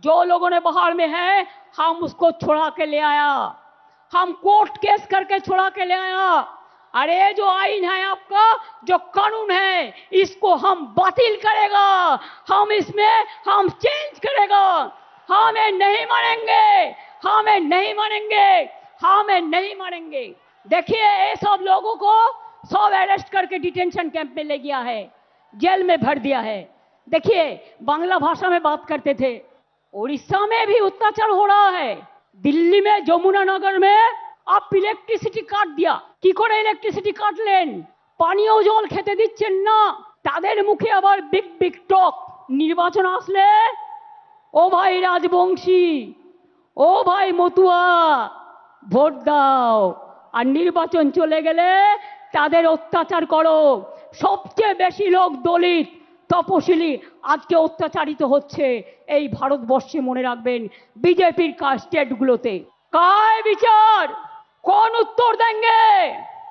जो लोगों ने बाहर में है हम उसको छुड़ा के ले आया, हम कोर्ट केस करके छुड़ा के ले आया। अरे जो आईन है आपका, जो कानून है, इसको हम बातिल करेगा, हम इसमें हम चेंज करेगा। हमें नहीं मानेंगे, हमें नहीं मानेंगे, हमें नहीं मानेंगे। देखिए ये सब लोगों को सब अरेस्ट करके डिटेंशन कैंप में ले गया है, जेल में भर दिया है। देखिए बांग्ला भाषा में बात करते थे। उड़ीसा में भी अत्याचार हो रहा है। दिल्ली में যমুনা नगर में आप ইলেকট্রিসিটি কাট দিয়া কি করে ইলেকট্রিসিটি কাটলেন? পানীয় জল খেতে দিচ্ছেন না, তাদের মুখে আবার বিগ বিগ টক। নির্বাচন আসলে ও ভাই রাজবংশী, ও ভাই মতুয়া, ভোট দাও। আর নির্বাচন চলে গেলে তাদের অত্যাচার করো। সবচেয়ে বেশি লোক দলিত তপশিলি আজকে অত্যাচারিত হচ্ছে এই ভারতবর্ষে, মনে রাখবেন বিজেপির স্টেটগুলোতে। काय विचार, कौन उत्तर देंगे?